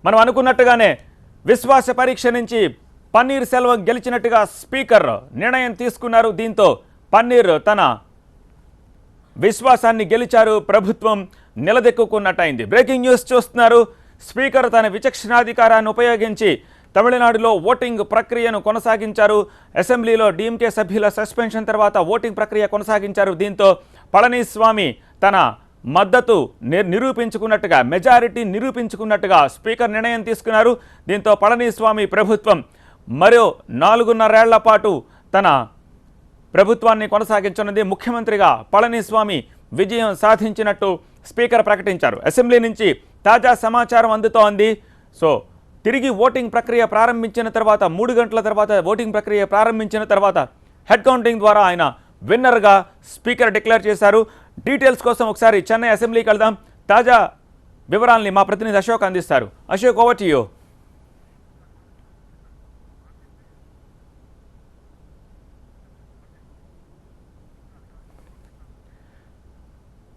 మనం అనుకున్నట్టుగానే విశ్వాస పరీక్ష నుంచి పన్నీర్ సెల్వం గెలిచినట్టుగా స్పీకర్ నిర్ణయం తీసుకున్నారు. దీంతో పన్నీర్ తన విశ్వాసాన్ని గెలిచారు. ప్రభుత్వం నిలదెక్కుకున్నట్టయింది. బ్రేకింగ్ న్యూస్ చూస్తున్నారు. స్పీకర్ తన విచక్షణాధికారాన్ని ఉపయోగించి తమిళనాడులో ఓటింగ్ ప్రక్రియను కొనసాగించారు. అసెంబ్లీలో డీఎంకే సభ్యుల సస్పెన్షన్ తర్వాత ఓటింగ్ ప్రక్రియ కొనసాగించారు. దీంతో పళనిస్వామి తన మద్దతు నిరూపించుకున్నట్టుగా, మెజారిటీ నిరూపించుకున్నట్టుగా స్పీకర్ నిర్ణయం తీసుకున్నారు. దీంతో పళనిస్వామి ప్రభుత్వం మరో 4.5 ఏళ్ల పాటు తన ప్రభుత్వాన్ని కొనసాగించనుంది. ముఖ్యమంత్రిగా పళనిస్వామి విజయం సాధించినట్టు స్పీకర్ ప్రకటించారు. అసెంబ్లీ నుంచి తాజా సమాచారం అందుతోంది. సో తిరిగి ఓటింగ్ ప్రక్రియ ప్రారంభించిన తర్వాత 3 గంటల తర్వాత ఓటింగ్ ప్రక్రియ ప్రారంభించిన తర్వాత హెడ్ కౌంటింగ్ ద్వారా ఆయన విన్నర్గా స్పీకర్ డిక్లేర్ చేశారు. డీటెయిల్స్ కోసం ఒకసారి చెన్నై అసెంబ్లీకి వెళ్దాం. తాజా వివరాల్ని మా ప్రతినిధి అశోక్ అందిస్తారు. Ashok, over to you.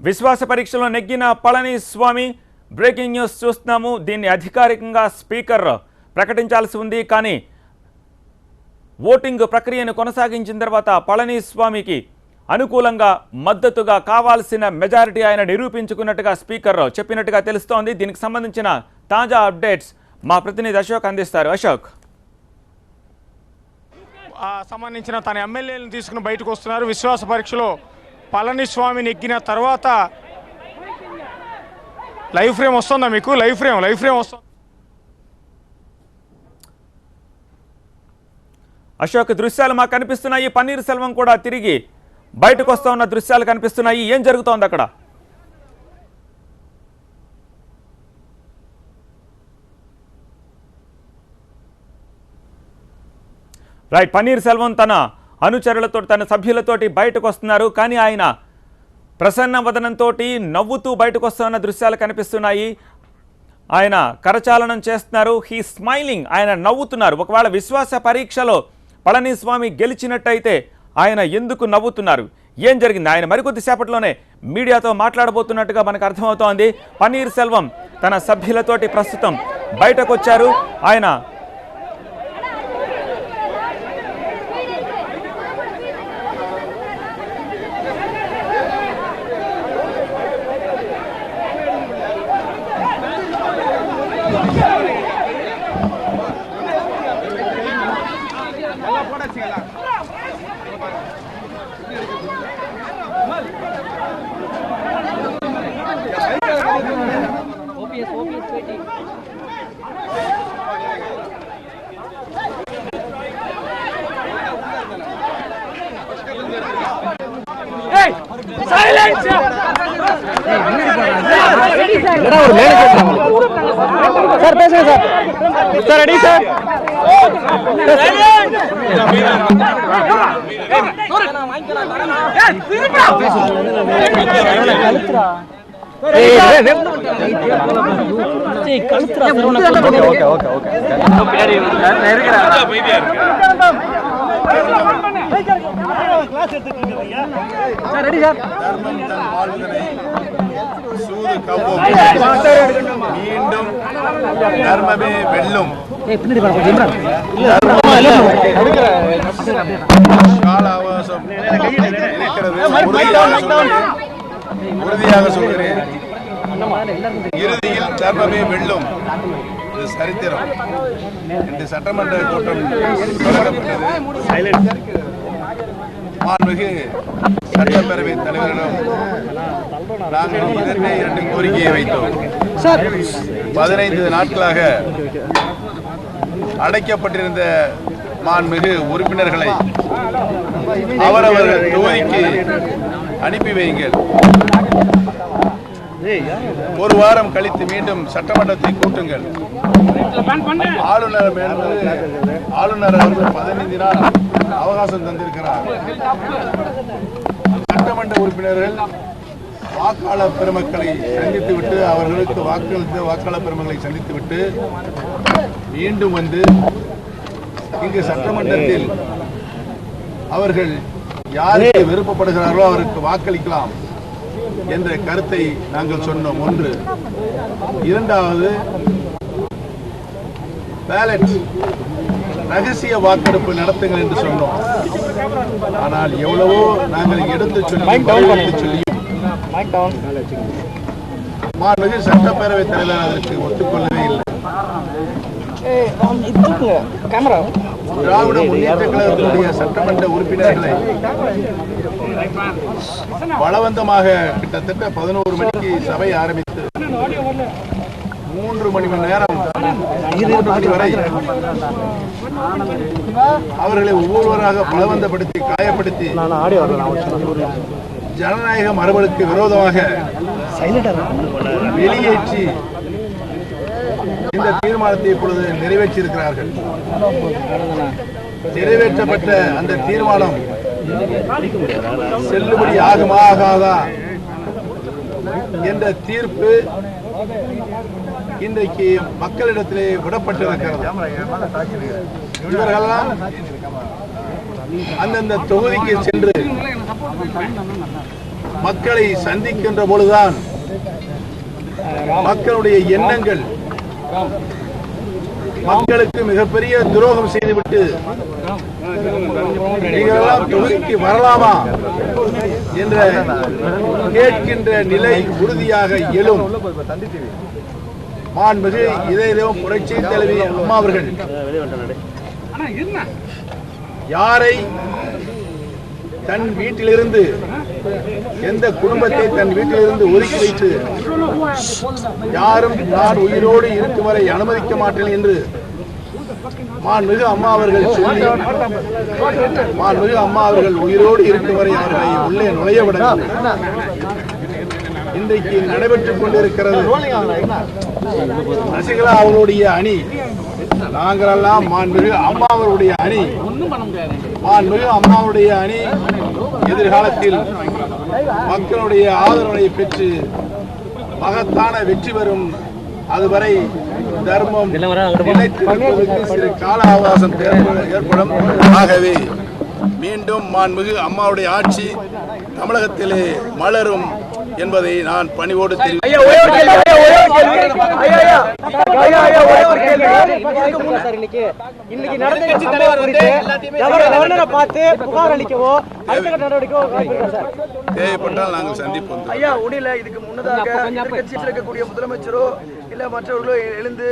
విశ్వాస పరీక్షలో నెగ్గిన పళనిస్వామి. బ్రేకింగ్ న్యూస్ చూస్తున్నాము. దీన్ని అధికారికంగా స్పీకర్ ప్రకటించాల్సి ఉంది. కానీ ఓటింగ్ ప్రక్రియను కొనసాగించిన తర్వాత పళనిస్వామికి అనుకూలంగా మద్దతుగా కావాల్సిన మెజారిటీ ఆయన నిరూపించుకున్నట్టుగా స్పీకర్ చెప్పినట్టుగా తెలుస్తోంది. దీనికి సంబంధించిన తాజా అప్డేట్స్ మా ప్రతినిధి అశోక్ అందిస్తారు. అశోక్, సంబంధించిన తన ఎమ్మెల్యేలను తీసుకుని బయటకు వస్తున్నారు. విశ్వాస పరీక్షలో పళనిస్వామి నెగ్గిన తర్వాత లైవ్ ఫ్రేమ్ వస్తుందా మీకు? లైవ్ ఫ్రేమ్ వస్తుంది. అశోక్, దృశ్యాలు మాకు కనిపిస్తున్నాయి. పన్నీర్ సెల్వం కూడా తిరిగి బయటకు వస్తూ ఉన్న దృశ్యాలు కనిపిస్తున్నాయి. ఏం జరుగుతోంది అక్కడ? రైట్, పన్నీర్ సెల్వం తన అనుచరులతో, తన సభ్యులతోటి బయటకు వస్తున్నారు. కానీ ఆయన ప్రసన్న వదనంతో నవ్వుతూ బయటకు వస్తున్న దృశ్యాలు కనిపిస్తున్నాయి. ఆయన కరచాలనం చేస్తున్నారు. హీ స్మైలింగ్, ఆయన నవ్వుతున్నారు. ఒకవేళ విశ్వాస పరీక్షలో పళనిస్వామి గెలిచినట్టయితే ఆయన ఎందుకు నవ్వుతున్నారు? ఏం జరిగింది? ఆయన మరికొద్ది సేపట్లోనే మీడియాతో మాట్లాడబోతున్నట్టుగా మనకు అర్థమవుతోంది. పన్నీర్ సెల్వం తన సభ్యులతోటి ప్రస్తుతం బయటకు వచ్చారు. ఆయన மீண்டும் தர்மமே வெல்லும். கால அவகாசம் உறுதியாக சொல்கிறேன். இறுதியில் தர்மமே வெல்லும். இது சரித்திரம். இன்று சட்டமன்ற கூட்டம் தொடங்கப்பட்டது. மாண்புமிகு சட்டப்பேரவை தலைவரிடம் நாங்கள் 2 கோரிக்கையை வைத்தோம். 15 நாட்களாக அடைக்கப்பட்டிருந்த மாண்புமிகு உறுப்பினர்களை அவரவர்கள் தொகுதிக்கு அனுப்பி வையுங்கள். 1 வாரம் கழித்து மீண்டும் சட்டமன்றத்தை கூட்டுங்கள். ஆளுநர் அவர்கள் 15 நாள் அவகாசம் தந்திருக்கிறார். சட்டமன்ற உறுப்பினர்கள் வாக்காளர் பெருமக்களை சந்தித்துவிட்டு, அவர்களுக்கு வாக்களித்த வாக்காளர் பெருமக்களை சந்தித்துவிட்டு மீண்டும் வந்து இங்கு சட்டமன்றத்தில் அவர்கள் யாருக்கு விருப்பப்படுகிறார்களோ அவருக்கு வாக்களிக்கலாம் என்ற கருத்தை நாங்கள் சொன்னோம். ஒன்று. இரண்டாவது, பேலட் ரகசிய வாக்கெடுப்பு நடத்துங்கள் என்று சொன்னோம். ஆனால் எவ்வளவோ நாங்கள் எடுத்து சொல்லி மாண்புமிகு சட்டப்பேரவைத் தலைவர் அதற்கு ஒத்துக்கொள்ளவே இல்லை. திராவிட முன்னேற்ற கழகத்தினுடைய சட்டமன்ற உறுப்பினர்களை பலவந்தமாக கிட்டத்தட்ட 11 மணிக்கு சபை ஆரம்பித்து 3 மணி நேரம் வரை அவர்களை ஒவ்வொருவராக பலவந்தப்படுத்தி காயப்படுத்தி ஜனநாயக மரபுகளுக்கு விரோதமாக வெளியேற்றி இந்த தீர்மானத்தை இப்பொழுது நிறைவேற்றியிருக்கிறார்கள். நிறைவேற்றப்பட்ட அந்த தீர்மானம் செல்லுபடி ஆகுமா ஆகாதா என்ற தீர்ப்பு இன்றைக்கு மக்களிடத்திலே விடப்பட்டிருக்கிறது. இவர்களெல்லாம் அந்தந்த தொகுதிக்கு சென்று மக்களை சந்திக்கின்ற பொழுதுதான் மக்களுடைய எண்ணங்கள் மக்களுக்கு மிகப்பெரிய துரோகம் செய்துவிட்டு நீங்களெல்லாம் தொகுதிக்கு வரலாமா என்ற கேட்கின்ற நிலை உறுதியாக எழும். மாண்புமிகு இதயம் புரட்சி தலைவி அம்மா அவர்கள் யாரை தன் வீட்டிலிருந்து எந்த குடும்பத்தை தன் வீட்டிலிருந்து ஒதுக்கி வைத்து யாரும் நான் உயிரோடு இருக்கும் வரை அனுமதிக்க மாட்டேன் என்று மாண்புமிகு அம்மா அவர்கள் சொல்லி மாண்புமிகு அம்மா அவர்கள் உயிரோடு இருக்கும் வரை அவர்களை உள்ளே நுழையவிட இன்றைக்கு நடைபெற்றுக் கொண்டிருக்கிறது. சசிகலா அவருடைய அணி, நாங்களெல்லாம் மாண்புமிகு அம்மா அவருடைய அணி. மாண்புமிகு அம்மாவுடைய அணி எதிர்காலத்தில் மக்களுடைய ஆதரவை பெற்று மகத்தான வெற்றி பெறும். அதுவரை தர்மம் நிலைத்திருப்பதற்கு சிறு கால அவகாசம் ஏற்படும். ஆகவே மீண்டும் மாண்புமிகு அம்மாவுடைய ஆட்சி தமிழகத்திலே மலரும் என்பதை நான் பணிவோடு தேவைப்பட்டால் நாங்கள் சந்திப்போம். இதுக்கு முன்னதாக எதிர்க்கட்சியில் இருக்கக்கூடிய முதலமைச்சரோ இல்ல மற்றவர்களோ எழுந்து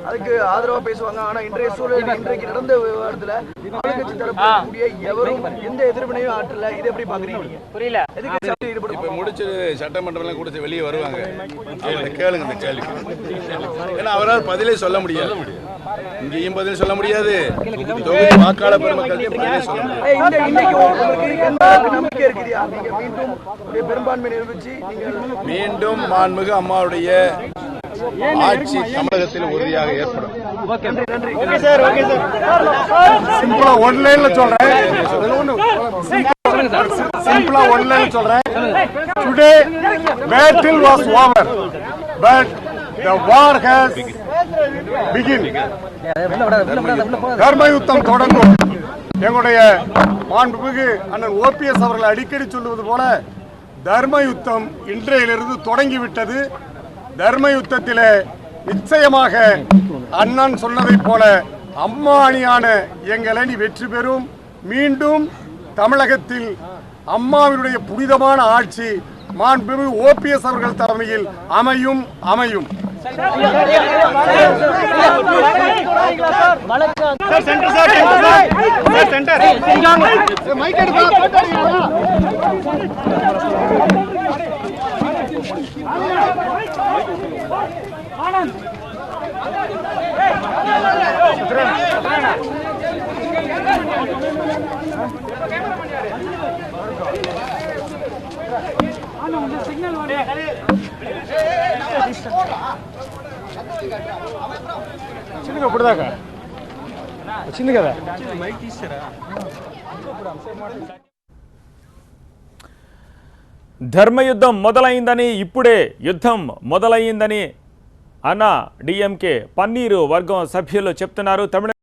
அதுக்கு ஆதரவா பேசுவாங்க. ஆனா இன்றைய சூழல் இன்றைக்கு நடந்த விவகாரத்துல ஆளுங்கட்சி தரப்படக்கூடிய எவரும் எந்த எதிர்வினையும் ஆற்றல. இதை எப்படி பாக்குறீங்க? புரியல. இப்ப முடிச்சு சட்டமன்றம் கொடுத்து வெளியே வருவாங்க. அவங்களை கேளுங்க இந்த கேள்வி. ஏன்னா அவரால் பதிலே சொல்ல முடியாது. இங்கேயும் பதில் சொல்ல முடியாது. தொகுதி வாக்காளர் பெருமக்களுக்கு பதிலே சொல்ல முடியாது. இன்னைக்கு நம்பிக்கை இருக்குதியா? நீங்க மீண்டும் பெரும்பான்மை நிரூபிச்சு மீண்டும் மாண்புமிகு அம்மாவுடைய ஆட்சி தமிழகத்தில் உறுதியாக ஏற்படும். சிம்பிளா ஒன்லைன்ல சொல்றேன். Today battle was over, but the war has begun. தர்ம யுத்தம் தொடங்கும். எங்களுடைய மாண்புமிகு அண்ணன் OPS அவர்கள் அடிக்கடி சொல்லுவது போல தர்ம யுத்தம் இன்றையிலிருந்து தொடங்கிவிட்டது. தர்ம யுத்தத்திலே நிச்சயமாக அண்ணன் சொன்னதைப் போல அம்மா அணியான எங்கள் அணி வெற்றி பெறும். மீண்டும் தமிழகத்தில் அம்மாவினுடைய புனிதமான ஆட்சி மாண்புமிகு OPS அவர்கள் தலைமையில் அமையும். ధర్మయుద్ధం మొదలైందని ఇప్పుడే యుద్ధం మొదలైందని అన్న డిఎంకే పన్నీరు వర్గం సభ్యులు చెప్తున్నారు. తమిళ